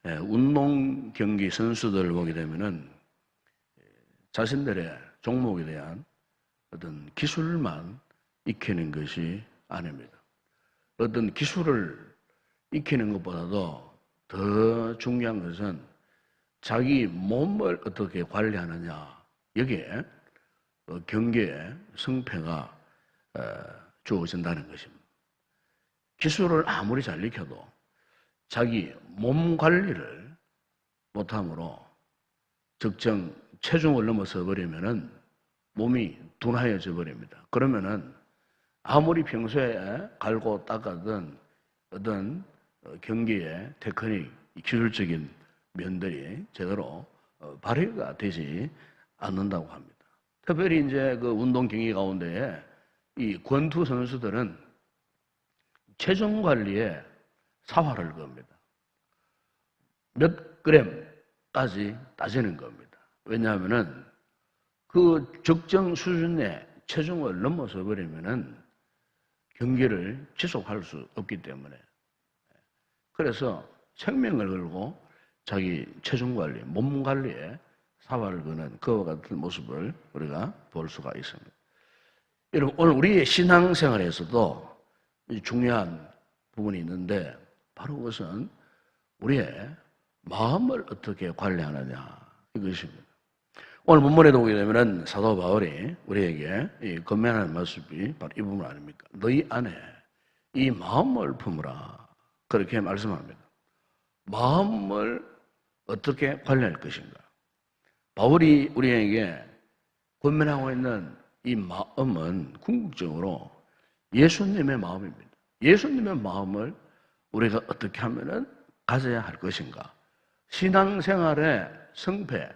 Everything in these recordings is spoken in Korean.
운동 경기 선수들을 보게 되면은 자신들의 종목에 대한 어떤 기술만 익히는 것이 아닙니다. 어떤 기술을 익히는 것보다도 더 중요한 것은 자기 몸을 어떻게 관리하느냐, 여기에 경기의 승패가 주어진다는 것입니다. 기술을 아무리 잘 익혀도 자기 몸 관리를 못함으로 적정 체중을 넘어서 버리면은 몸이 둔하여져 버립니다. 그러면은 아무리 평소에 갈고 닦아든 어떤 경기의 테크닉, 기술적인 면들이 제대로 발휘가 되지 않는다고 합니다. 특별히 이제 그 운동 경기 가운데에 이 권투 선수들은 체중 관리에 사활을 겁니다. 몇 그램까지 따지는 겁니다. 왜냐하면은 그 적정 수준의 체중을 넘어서 버리면은 경기를 지속할 수 없기 때문에, 그래서 생명을 걸고 자기 체중 관리, 몸 관리에 사활을 거는 그와 같은 모습을 우리가 볼 수가 있습니다. 여러분, 오늘 우리의 신앙생활에서도 중요한 부분이 있는데 바로 그것은 우리의 마음을 어떻게 관리하느냐, 이것입니다. 오늘 본문에도 보게 되면 사도 바울이 우리에게 권면하는 말씀이 바로 이 부분 아닙니까? 너희 안에 이 마음을 품으라, 그렇게 말씀합니다. 마음을 어떻게 관리할 것인가? 바울이 우리에게 권면하고 있는 이 마음은 궁극적으로 예수님의 마음입니다. 예수님의 마음을 우리가 어떻게 하면은 가져야 할 것인가? 신앙생활의 승패,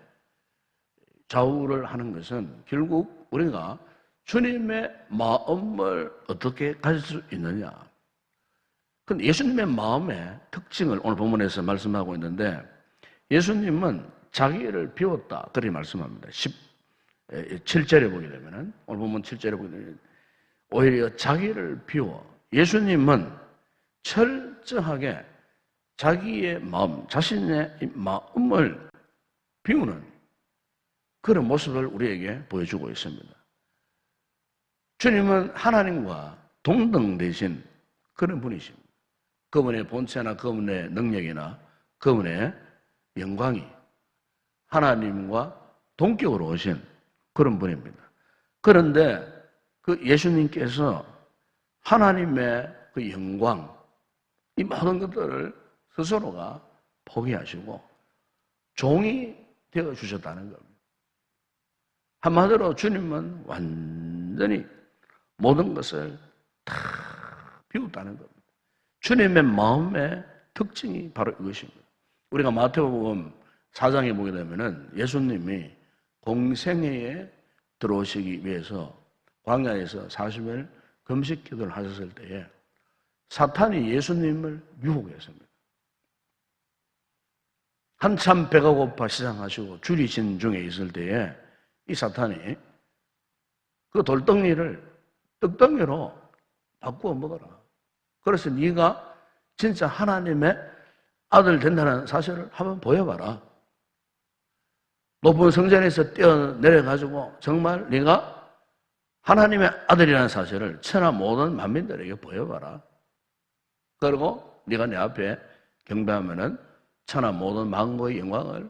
좌우를 하는 것은 결국 우리가 주님의 마음을 어떻게 가질 수 있느냐. 근데 예수님의 마음의 특징을 오늘 본문에서 말씀하고 있는데, 예수님은 자기를 비웠다, 그렇게 말씀합니다. 17절에 보게 되면은, 오늘 본문 7절에 보게 되면 오히려 자기를 비워, 예수님은 철저하게 자기의 마음, 자신의 마음을 비우는 그런 모습을 우리에게 보여주고 있습니다. 주님은 하나님과 동등되신 그런 분이십니다. 그분의 본체나 그분의 능력이나 그분의 영광이 하나님과 동격으로 오신 그런 분입니다. 그런데 그 예수님께서 하나님의 그 영광, 이 모든 것들을 스스로가 포기하시고 종이 되어 주셨다는 겁니다. 한마디로 주님은 완전히 모든 것을 다 비웠다는 겁니다. 주님의 마음의 특징이 바로 이것입니다. 우리가 마태복음 4장에 보게 되면은 예수님이 공생애에 들어오시기 위해서 광야에서 40일 금식 기도를 하셨을 때에 사탄이 예수님을 유혹했습니다. 한참 배가 고파 시장하시고 줄이 진 중에 있을 때에 이 사탄이 그 돌덩이를 떡덩이로 바꾸어 먹어라. 그래서 네가 진짜 하나님의 아들 된다는 사실을 한번 보여봐라. 높은 성전에서 뛰어내려가지고 정말 네가 하나님의 아들이라는 사실을 천하 모든 만민들에게 보여봐라. 그리고 네가 내 앞에 경배하면은 천하 모든 만국의 영광을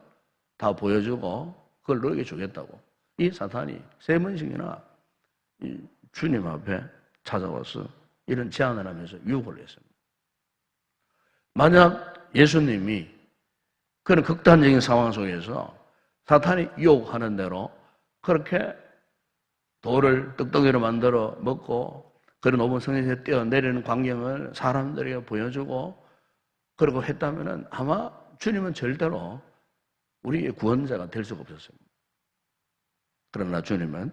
다 보여주고 그걸 너에게 주겠다고. 이 사탄이 3번씩이나 주님 앞에 찾아와서 이런 제안을 하면서 유혹을 했습니다. 만약 예수님이 그런 극단적인 상황 속에서 사탄이 유혹하는 대로 그렇게 돌을 떡덩이로 만들어 먹고 그런 높은 성에서 뛰어내리는 광경을 사람들에게 보여주고 그러고 했다면 아마 주님은 절대로 우리의 구원자가 될 수가 없었습니다. 그러나 주님은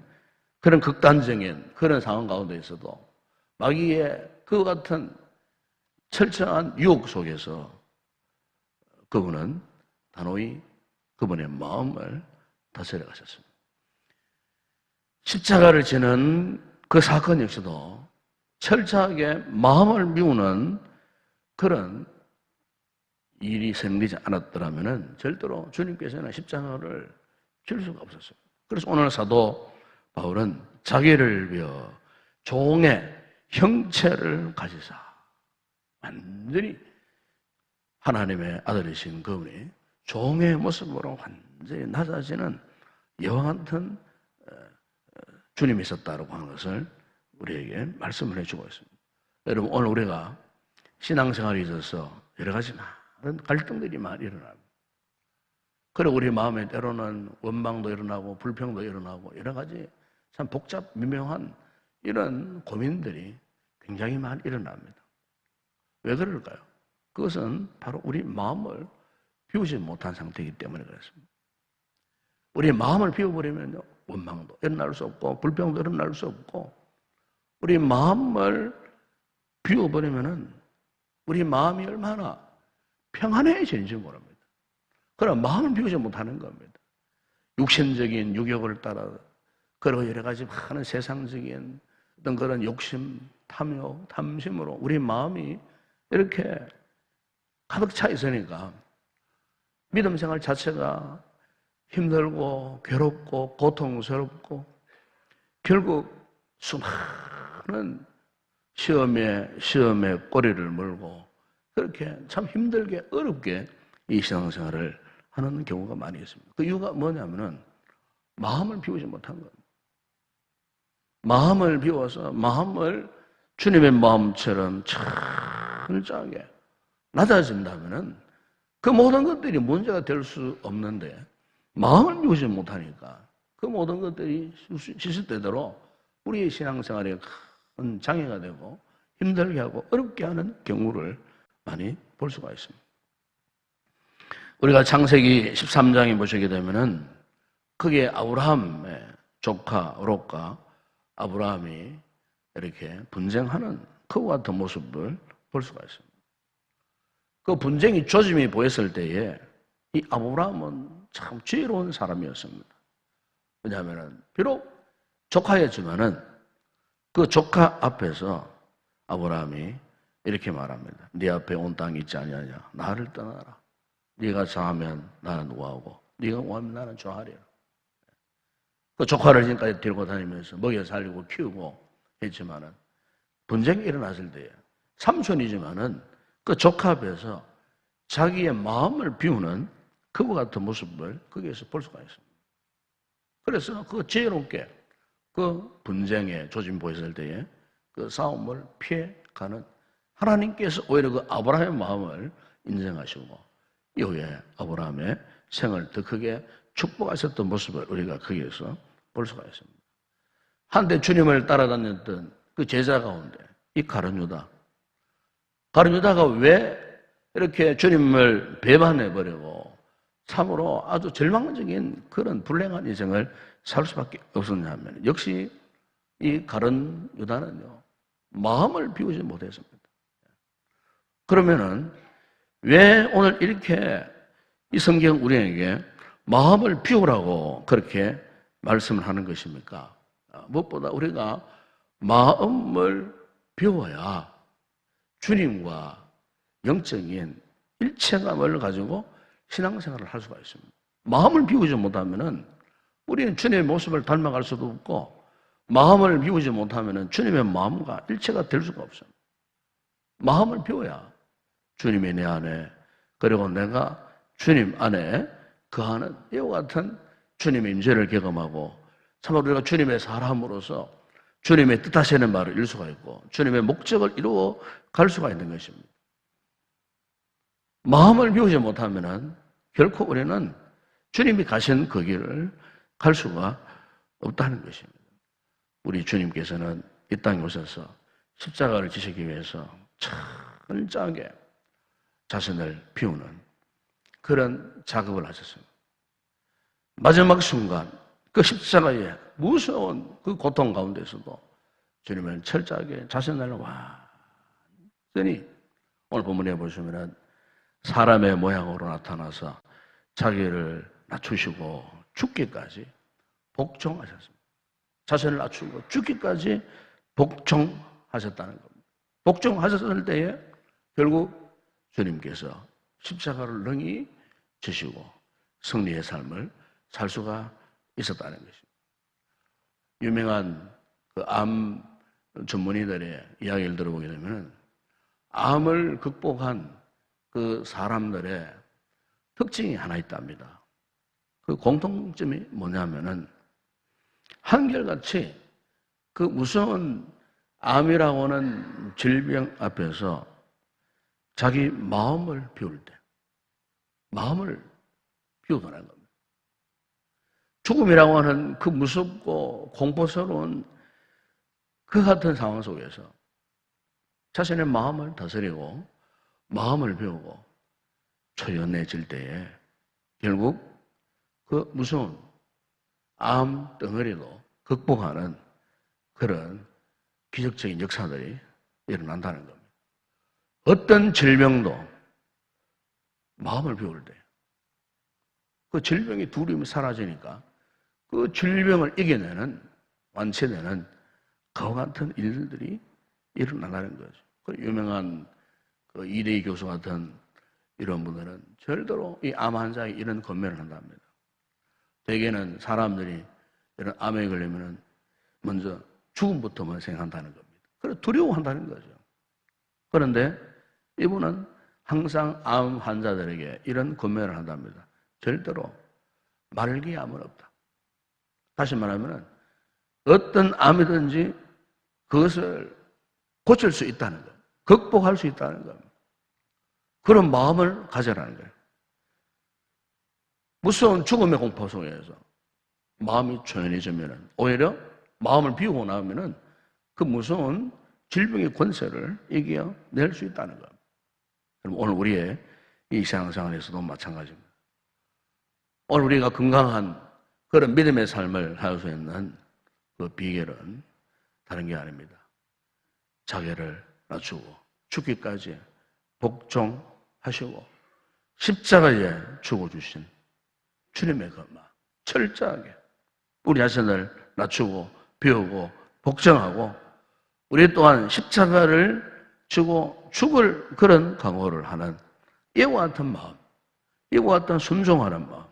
그런 극단적인 그런 상황 가운데 있어도 마귀의 그와 같은 철저한 유혹 속에서 그분은 단호히 그분의 마음을 다스려 가셨습니다. 십자가를 지는 그 사건 역시도 철저하게 마음을 미우는 그런 일이 성리지 않았더라면 절대로 주님께서는 십자가를 질 수가 없었어요. 그래서 오늘 사도 바울은 자기를 위하여 종의 형체를 가지사, 완전히 하나님의 아들이신 그분이 종의 모습으로 완전히 낮아지는 여왕 같은 주님이 있었다고 하는 것을 우리에게 말씀을 해주고 있습니다. 여러분, 오늘 우리가 신앙생활에 있어서 여러 가지 많은 갈등들이 많이 일어납니다. 그리고 우리 마음에 때로는 원망도 일어나고 불평도 일어나고 여러 가지 참 복잡 미묘한 이런 고민들이 굉장히 많이 일어납니다. 왜 그럴까요? 그것은 바로 우리 마음을 비우지 못한 상태이기 때문에 그렇습니다. 우리 마음을 비워버리면 원망도 일어날 수 없고 불평도 일어날 수 없고, 우리 마음을 비워버리면 우리 마음이 얼마나 평안해지는지 모릅니다. 그럼 마음을 비우지 못하는 겁니다. 육신적인 유욕을 따라, 그리고 여러 가지 많은 세상적인 어떤 그런 욕심, 탐욕, 탐심으로 우리 마음이 이렇게 가득 차 있으니까 믿음 생활 자체가 힘들고 괴롭고 고통스럽고 결국 수많은 시험에 꼬리를 물고 그렇게 참 힘들게 어렵게 이 신앙생활을 하는 경우가 많이 있습니다. 그 이유가 뭐냐면은 마음을 비우지 못한 겁니다. 마음을 비워서 마음을 주님의 마음처럼 철저하게 낮아진다면은 그 모든 것들이 문제가 될 수 없는데, 마음을 비우지 못하니까 그 모든 것들이 시시때대로 우리의 신앙생활에 큰 장애가 되고 힘들게 하고 어렵게 하는 경우를 많이 볼 수가 있습니다. 우리가 창세기 13장에 보시게 되면은 그게 아브라함의 조카 롯과 아브라함이 이렇게 분쟁하는 그와 같은 모습을 볼 수가 있습니다. 그 분쟁이 조짐이 보였을 때에 이 아브라함은 참 지혜로운 사람이었습니다. 왜냐하면 비록 조카였지만은 그 조카 앞에서 아브라함이 이렇게 말합니다. 네 앞에 온 땅이 있지 아니하냐? 나를 떠나라. 네가 좋아하면 나는 우하고 네가 우하면 나는 좋아하리라. 그 조카를 지금까지 데리고 다니면서 먹여 살리고 키우고 했지만은 분쟁이 일어났을 때에 삼촌이지만은 그 조카 앞에서 자기의 마음을 비우는 그와 같은 모습을 거기에서 볼 수가 있습니다. 그래서 그 지혜롭게 그 분쟁의 조짐 보였을 때에 그 싸움을 피해가는, 하나님께서 오히려 그 아브라함의 마음을 인정하시고 이후에 아브라함의 생을 더 크게 축복하셨던 모습을 우리가 거기에서 볼 수가 있습니다. 한때 주님을 따라다녔던 그 제자 가운데 이 가룟 유다가 왜 이렇게 주님을 배반해버리고 참으로 아주 절망적인 그런 불행한 인생을 살 수밖에 없었냐면, 역시 이 가룟 유다는요 마음을 비우지 못했습니다. 그러면은 왜 오늘 이렇게 이 성경 우리에게 마음을 비우라고 그렇게 말씀을 하는 것입니까? 무엇보다 우리가 마음을 비워야 주님과 영적인 일체감을 가지고 신앙생활을 할 수가 있습니다. 마음을 비우지 못하면은 우리는 주님의 모습을 닮아갈 수도 없고, 마음을 비우지 못하면은 주님의 마음과 일체가 될 수가 없어요. 마음을 비워야 주님이 내 안에, 그리고 내가 주님 안에 거하는 이와 같은 주님의 임재를 경험하고, 참으로 우리가 주님의 사람으로서 주님의 뜻하시는 말을 이룰 수가 있고 주님의 목적을 이루어 갈 수가 있는 것입니다. 마음을 비우지 못하면 결코 우리는 주님이 가신 그 길을 갈 수가 없다는 것입니다. 우리 주님께서는 이 땅에 오셔서 십자가를 지시기 위해서 철저하게 자신을 비우는 그런 작업을 하셨습니다. 마지막 순간 그 십자가의 무서운 그 고통 가운데서도 주님은 철저하게 자신을 완전히, 오늘 본문에 보시면 사람의 모양으로 나타나서 자기를 낮추시고 죽기까지 복종하셨습니다. 자신을 낮추고 죽기까지 복종하셨다는 겁니다. 복종하셨을 때에 결국 주님께서 십자가를 능히 지시고 승리의 삶을 살 수가 있었다는 것입니다. 유명한 그 암 전문의들의 이야기를 들어보게 되면 암을 극복한 그 사람들의 특징이 하나 있답니다. 그 공통점이 뭐냐면은 한결같이 그 무서운 암이라고 하는 질병 앞에서 자기 마음을 비울 때, 마음을 비우더라는 겁니다. 죽음이라고 하는 그 무섭고 공포스러운 그 같은 상황 속에서 자신의 마음을 다스리고 마음을 비우고 초연해질 때에 결국 그 무서운 암 덩어리도 극복하는 그런 기적적인 역사들이 일어난다는 겁니다. 어떤 질병도 마음을 비울 때 그 질병의 두려움이 사라지니까 그 질병을 이겨내는 완치되는 그와 같은 일들이 일어나는 거죠. 그 유명한 그 이대희 교수 같은 이런 분들은 절대로 이 암 환자에 이런 권면을 한답니다. 대개는 사람들이 이런 암에 걸리면 먼저 죽음부터만 생각한다는 겁니다. 그래 두려워한다는 거죠. 그런데 이분은 항상 암 환자들에게 이런 권면을 한답니다. 절대로 말기 암은 없다. 다시 말하면 어떤 암이든지 그것을 고칠 수 있다는 것, 극복할 수 있다는 것, 그런 마음을 가져라는 거예요. 무서운 죽음의 공포 속에서 마음이 초연해지면 오히려 마음을 비우고 나오면 그 무서운 질병의 권세를 이겨낼 수 있다는 것. 그럼 오늘 우리의 이 신앙생활에서도 마찬가지입니다. 오늘 우리가 건강한 그런 믿음의 삶을 할 수 있는 그 비결은 다른 게 아닙니다. 자기를 낮추고 죽기까지 복종하시고 십자가에 죽어주신 주님의 그 마음 철저하게 우리 자신을 낮추고 비우고 복종하고 우리 또한 십자가를 지고 죽을 그런 각오를 하는 이와 같은 마음, 이와 같은 순종하는 마음,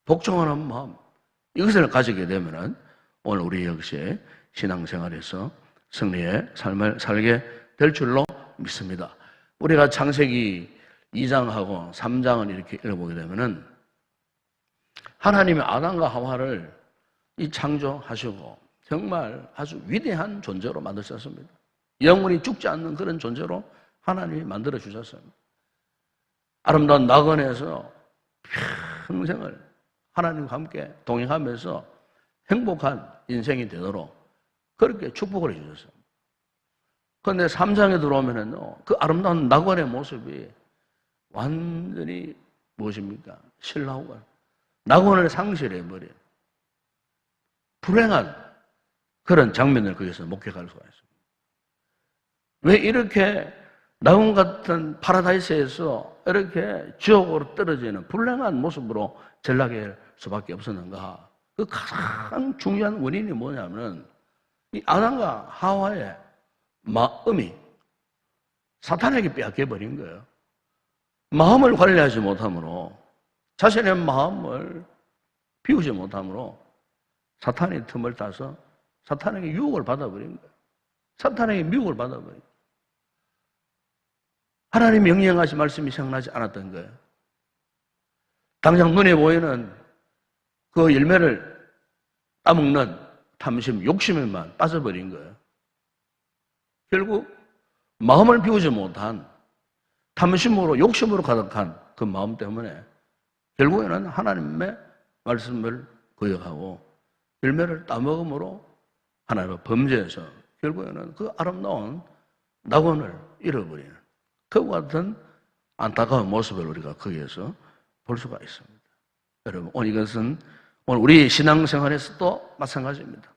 복종하는 마음 이것을 가지게 되면 오늘 우리 역시 신앙생활에서 승리의 삶을 살게 될 줄로 믿습니다. 우리가 창세기 2장하고 3장을 이렇게 읽어보게 되면 하나님이 아담과 하와를 이 창조하시고 정말 아주 위대한 존재로 만드셨습니다. 영원히 죽지 않는 그런 존재로 하나님이 만들어 주셨습니다. 아름다운 낙원에서 평생을 하나님과 함께 동행하면서 행복한 인생이 되도록 그렇게 축복을 해주셨어요. 그런데 3장에 들어오면은요, 그 아름다운 낙원의 모습이 완전히 무엇입니까? 신라호가 낙원을 상실해버린 불행한 그런 장면을 거기서 목격할 수가 있습니다. 왜 이렇게 낙원 같은 파라다이스에서 이렇게 지옥으로 떨어지는 불행한 모습으로 전락할 수밖에 없었는가? 그 가장 중요한 원인이 뭐냐면 이 아담과 하와의 마음이 사탄에게 빼앗겨버린 거예요. 마음을 관리하지 못함으로 자신의 마음을 비우지 못함으로 사탄의 틈을 타서 사탄에게 유혹을 받아버린 거예요. 사탄에게 미혹을 받아버린 거예요. 하나님 명령하신 말씀이 생각나지 않았던 거예요. 당장 눈에 보이는 그 열매를 따먹는 탐심, 욕심에만 빠져버린 거예요. 결국 마음을 비우지 못한 탐심으로 욕심으로 가득한 그 마음 때문에 결국에는 하나님의 말씀을 거역하고 열매를 따먹음으로 하나님의 범죄에서 결국에는 그 아름다운 낙원을 잃어버리는 그와 같은 안타까운 모습을 우리가 거기에서 볼 수가 있습니다. 여러분, 오늘 이것은 오늘 우리 신앙생활에서도 마찬가지입니다.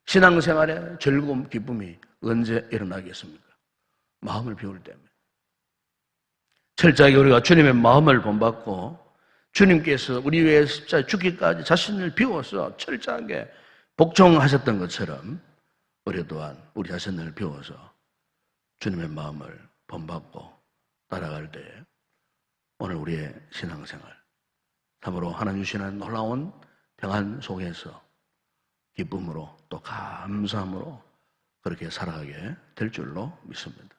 신앙생활의 즐거움, 기쁨이 언제 일어나겠습니까? 마음을 비울 때입니다. 철저하게 우리가 주님의 마음을 본받고 주님께서 우리 위해 십자가에 죽기까지 자신을 비워서 철저하게 복종하셨던 것처럼 우리 또한 우리 자신을 비워서 주님의 마음을 본받고 따라갈 때에 오늘 우리의 신앙생활, 참으로 하나님 주시는 놀라운 평안 속에서 기쁨으로 또 감사함으로 그렇게 살아가게 될 줄로 믿습니다.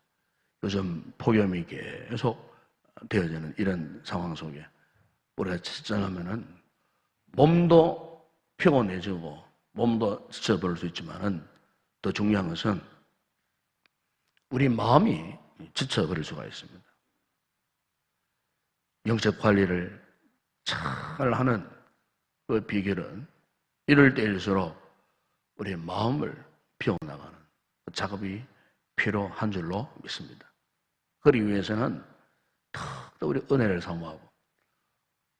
요즘 폭염이 계속 되어지는 이런 상황 속에 우리가 지쳐가면은 몸도 피곤해지고 몸도 지쳐버릴 수 있지만은 더 중요한 것은 우리 마음이 지쳐버릴 수가 있습니다. 영적 관리를 잘 하는 그 비결은 이럴 때일수록 우리의 마음을 피워나가는 그 작업이 필요한 줄로 믿습니다. 그러기 위해서는 더욱더 우리 은혜를 사모하고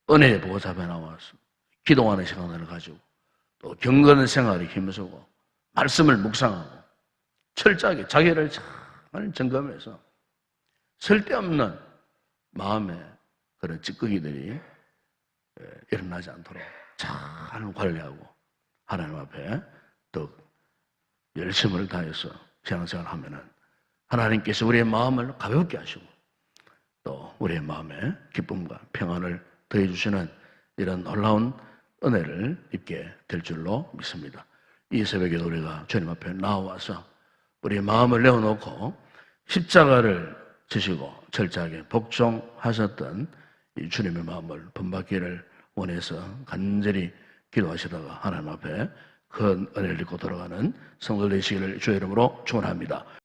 은혜의 보호자에 나와서 기도하는 시간을 가지고 또 경건한 생활에 힘쓰고 말씀을 묵상하고 철저하게 자기를 잘 점검해서 쓸데없는 마음의 그런 찌꺼기들이 일어나지 않도록 잘 관리하고 하나님 앞에 더 열심을 다해서 신앙생활을 하면은 하나님께서 우리의 마음을 가볍게 하시고 또 우리의 마음에 기쁨과 평안을 더해주시는 이런 놀라운 은혜를 입게 될 줄로 믿습니다. 이 새벽에도 우리가 주님 앞에 나와서 우리의 마음을 내어놓고 십자가를 지시고 철저하게 복종하셨던 이 주님의 마음을 본받기를 원해서 간절히 기도하시다가 하나님 앞에 큰 은혜를 입고 돌아가는 성도 되시기를 주의 이름으로 축원합니다.